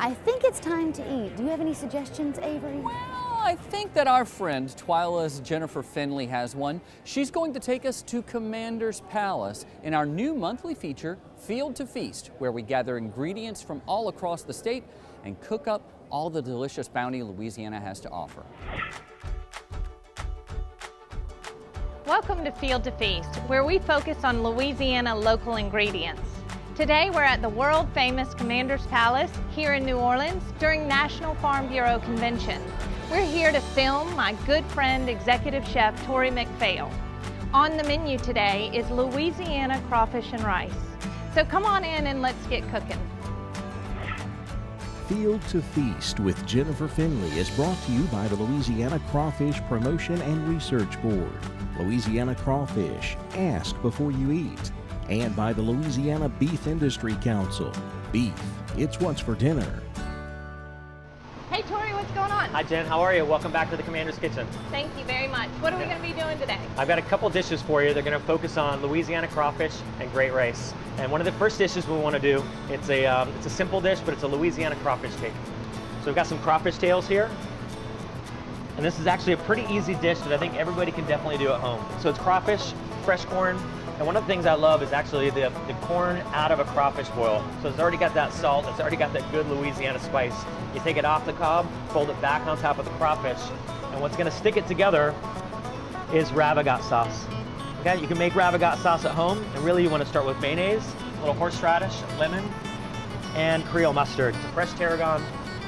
I think it's time to eat. Do you have any suggestions, Avery? Well, I think that our friend TWILA's Jennifer Finley has one. She's going to take us to Commander's Palace in our new monthly feature, Field to Feast, where we gather ingredients from all across the state and cook up all the delicious bounty Louisiana has to offer. Welcome to Field to Feast, where we focus on Louisiana local ingredients. Today we're at the world-famous Commander's Palace here in New Orleans during National Farm Bureau Convention. We're here to film my good friend, Executive Chef Tori McPhail. On the menu today is Louisiana crawfish and rice. So come on in and let's get cooking. Field to Feast with Jennifer Finley is brought to you by the Louisiana Crawfish Promotion and Research Board, Louisiana Crawfish, ask before you eat, and by the Louisiana Beef Industry Council. Beef, it's what's for dinner. Hey Tori, what's going on? Hi Jen, how are you? Welcome back to the Commander's Kitchen. Thank you very much. What are we going to be doing today? I've got a couple dishes for you. They're going to focus on Louisiana crawfish and great rice. And one of the first dishes we want to do, it's a simple dish, but it's a Louisiana crawfish cake. So we've got some crawfish tails here. And this is actually a pretty easy dish that I think everybody can definitely do at home. So it's crawfish, fresh corn, and one of the things I love is actually the corn out of a crawfish boil. So it's already got that salt, it's already got that good Louisiana spice. You take it off the cob, fold it back on top of the crawfish, and what's gonna stick it together is Ravagot sauce. Okay, you can make Ravagot sauce at home, and really you wanna start with mayonnaise, a little horseradish, lemon, and Creole mustard. Fresh tarragon,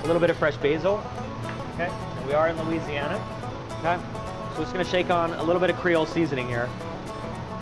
a little bit of fresh basil, okay? And we are in Louisiana, okay? So we're just gonna shake on a little bit of Creole seasoning here.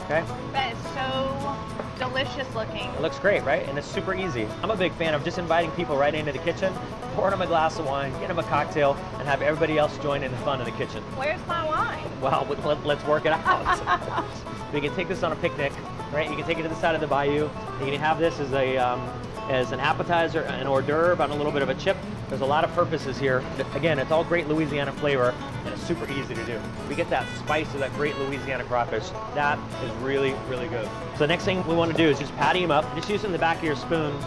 Okay. That is so delicious looking. It looks great, right? And it's super easy. I'm a big fan of just inviting people right into the kitchen, pouring them a glass of wine, getting them a cocktail, and have everybody else join in the fun of the kitchen. Where's my wine? Well, let's work it out. We can take this on a picnic, right? You can take it to the side of the bayou. You can have this as an appetizer, an hors d'oeuvre, on a little bit of a chip. There's a lot of purposes here. Again, it's all great Louisiana flavor, and it's super easy to do. We get that spice of that great Louisiana crawfish. That is really, really good. So the next thing we want to do is just patty them up, just using the back of your spoon.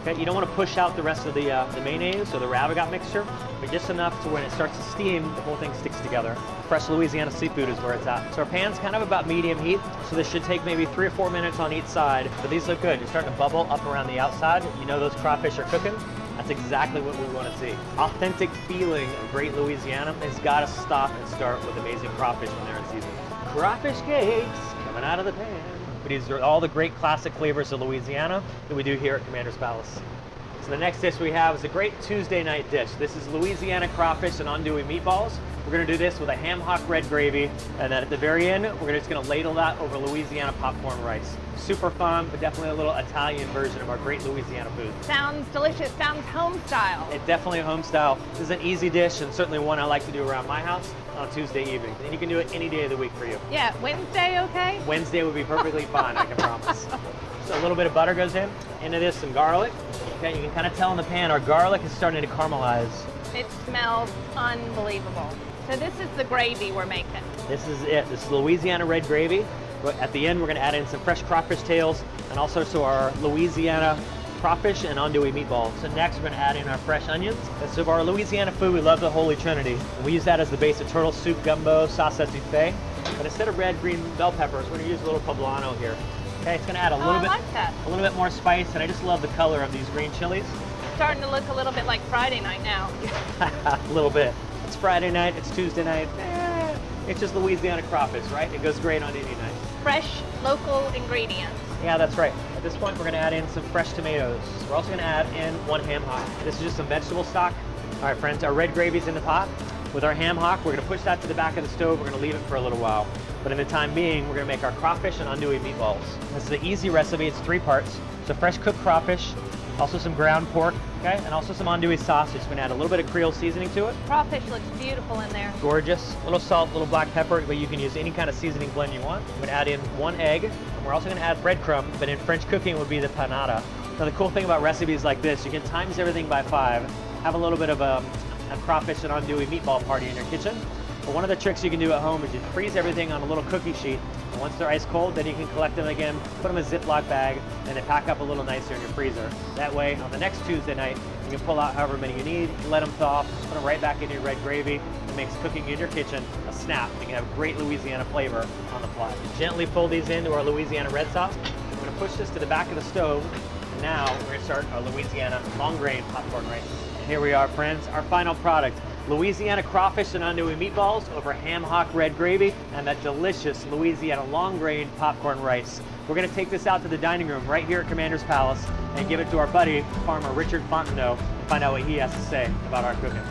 Okay, you don't want to push out the rest of the mayonnaise or the Ravagot mixture, but just enough to when it starts to steam, the whole thing sticks together. Fresh Louisiana seafood is where it's at. So our pan's kind of about medium heat, so this should take maybe 3 or 4 minutes on each side, but these look good. You're starting to bubble up around the outside. You know those crawfish are cooking. That's exactly what we want to see. Authentic feeling of great Louisiana has got to stop and start with amazing crawfish when they're in season. Crawfish cakes coming out of the pan. But these are all the great classic flavors of Louisiana that we do here at Commander's Palace. So the next dish we have is a great Tuesday night dish. This is Louisiana crawfish and Andouille meatballs. We're going to do this with a ham hock red gravy, and then at the very end, we're just going to ladle that over Louisiana popcorn rice. Super fun, but definitely a little Italian version of our great Louisiana food. Sounds delicious, sounds home style. It's definitely a home style. This is an easy dish, and certainly one I like to do around my house on a Tuesday evening. And you can do it any day of the week for you. Yeah, Wednesday okay? Wednesday would be perfectly fine, I can promise. So a little bit of butter goes in, into this some garlic. Okay, you can kind of tell in the pan our garlic is starting to caramelize. It smells unbelievable. So this is the gravy we're making. This is it. This is Louisiana red gravy. At the end, we're going to add in some fresh crawfish tails and also to our Louisiana crawfish and Andouille meatballs. So next, we're going to add in our fresh onions. And so our Louisiana food, we love the Holy Trinity. And we use that as the base of turtle soup, gumbo, sauce etouffee. But instead of red, green bell peppers, we're going to use a little poblano here. Okay, it's going to add a little bit more spice, and I just love the color of these green chilies. Starting to look a little bit like Friday night now. A little bit. It's Friday night, it's Tuesday night. It's just Louisiana crawfish, right? It goes great on any night. Fresh, local ingredients. Yeah, that's right. At this point, we're going to add in some fresh tomatoes. We're also going to add in 1 ham hock. This is just some vegetable stock. All right, friends, our red gravy's in the pot. With our ham hock, we're going to push that to the back of the stove. We're going to leave it for a little while. But in the time being, we're going to make our crawfish and Andouille meatballs. This is an easy recipe. It's 3 parts. So fresh cooked crawfish, also some ground pork, okay, and also some Andouille sausage. We're going to add a little bit of Creole seasoning to it. Crawfish looks beautiful in there. Gorgeous. A little salt, a little black pepper, but you can use any kind of seasoning blend you want. We're going to add in 1 egg, and we're also going to add breadcrumb, but in French cooking it would be the panada. Now the cool thing about recipes like this, you can times everything by 5, have a little bit of a crawfish and Andouille meatball party in your kitchen. But one of the tricks you can do at home is you freeze everything on a little cookie sheet. And once they're ice cold, then you can collect them again, put them in a Ziploc bag, and then pack up a little nicer in your freezer. That way, on the next Tuesday night, You can pull out however many you need, let them thaw, put them right back into your red gravy. It makes cooking in your kitchen a snap. You can have great Louisiana flavor on the fly. Gently fold these into our Louisiana red sauce. I'm going to push this to the back of the stove. And now we're going to start our Louisiana long grain popcorn rice. And here we are, friends, our final product. Louisiana crawfish and andouille meatballs over ham hock red gravy and that delicious Louisiana long grain popcorn rice. We're going to take this out to the dining room right here at Commander's Palace and give it to our buddy, farmer Richard Fontenot, and find out what he has to say about our cooking.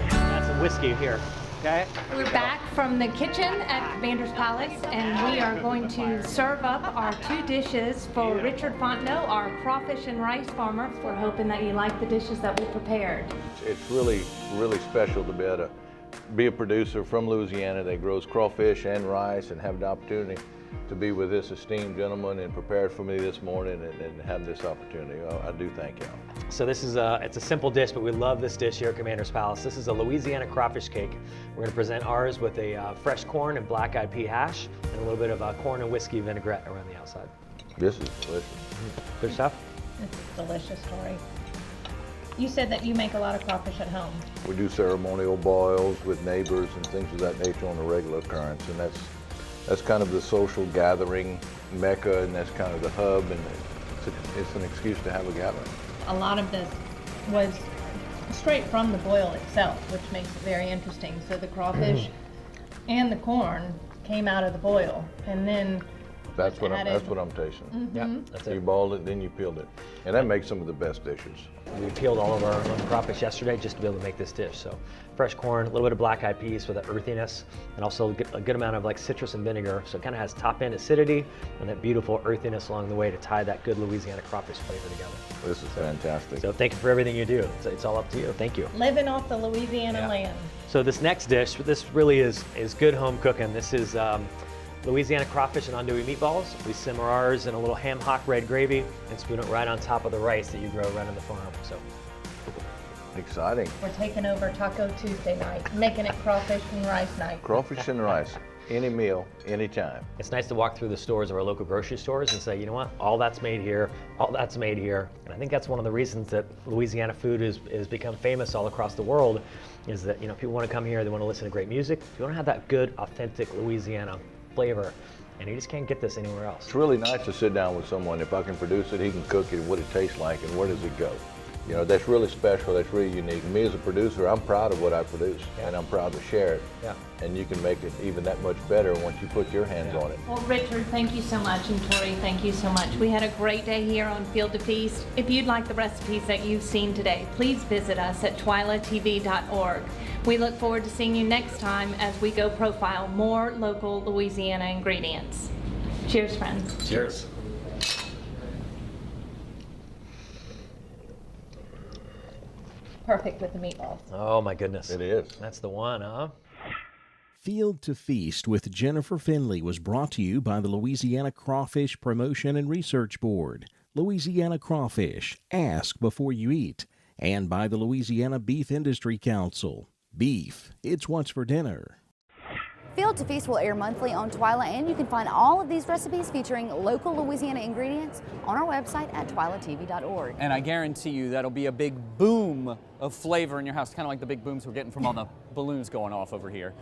That's some whiskey here. Okay. We're back from the kitchen at Commander's Palace, and we are going to serve up our 2 dishes for Richard Fontenot, our crawfish and rice farmer. We're hoping that you like the dishes that we prepared. It's really, really special to be able to be a producer from Louisiana that grows crawfish and rice and have the opportunity to be with this esteemed gentleman and prepared for me this morning and have this opportunity. I do thank y'all. So this is it's a simple dish, but we love this dish here at Commander's Palace. This is a Louisiana crawfish cake. We're going to present ours with a fresh corn and black-eyed pea hash and a little bit of corn and whiskey vinaigrette around the outside. This is delicious. Good stuff. This is delicious, Tori. You said that you make a lot of crawfish at home. We do ceremonial boils with neighbors and things of that nature on a regular occurrence, and that's kind of the social gathering mecca, and that's kind of the hub, and it's an excuse to have a gathering. A lot of this was straight from the boil itself, which makes it very interesting. So the crawfish and the corn came out of the boil, and then That's what I'm tasting. Yeah, that's it. You boiled it, then you peeled it, and that makes some of the best dishes. We peeled all of our own crawfish yesterday just to be able to make this dish. So fresh corn, a little bit of black-eyed peas for that earthiness, and also a good amount of like citrus and vinegar. So it kind of has top-end acidity and that beautiful earthiness along the way to tie that good Louisiana crawfish flavor together. This is fantastic. So thank you for everything you do. It's all up to you. Thank you. living off the Louisiana land. So this next dish, this really is good home cooking. This is Louisiana crawfish and andouille meatballs. We simmer ours in a little ham hock red gravy and spoon it right on top of the rice that you grow right on the farm. So Exciting. We're taking over Taco Tuesday night, making it crawfish and rice night. Crawfish and rice, any meal, anytime. it's nice to walk through the stores of our local grocery stores and say, you know what, all that's made here, all that's made here. And I think that's one of the reasons that Louisiana food is become famous all across the world, is that, you know, people want to come here, they want to listen to great music. You want to have that good, authentic Louisiana flavor, and you just can't get this anywhere else. It's really nice to sit down with someone. If I can produce it, he can cook it, what it tastes like, and where does it go. You know, that's really special, that's really unique. Me as a producer, I'm proud of what I produce, and I'm proud to share it. Yeah. And you can make it even that much better once you put your hands on it. Well, Richard, thank you so much, and Tori, thank you so much. We had a great day here on Field to Feast. If you'd like the recipes that you've seen today, please visit us at twilatv.org. We look forward to seeing you next time as we go profile more local Louisiana ingredients. Cheers, friends. Cheers. Perfect with the meatballs. Oh my goodness. It is. That's the one, huh? Field to Feast with Jennifer Finley was brought to you by the Louisiana Crawfish Promotion and Research Board, Louisiana Crawfish, Ask Before You Eat, and by the Louisiana Beef Industry Council. Beef, it's what's for dinner. Field to Feast will air monthly on TWILA, and you can find all of these recipes featuring local Louisiana ingredients on our website at twilatv.org. And I guarantee you that'll be a big boom of flavor in your house, kind of like the big booms we're getting from all the balloons going off over here.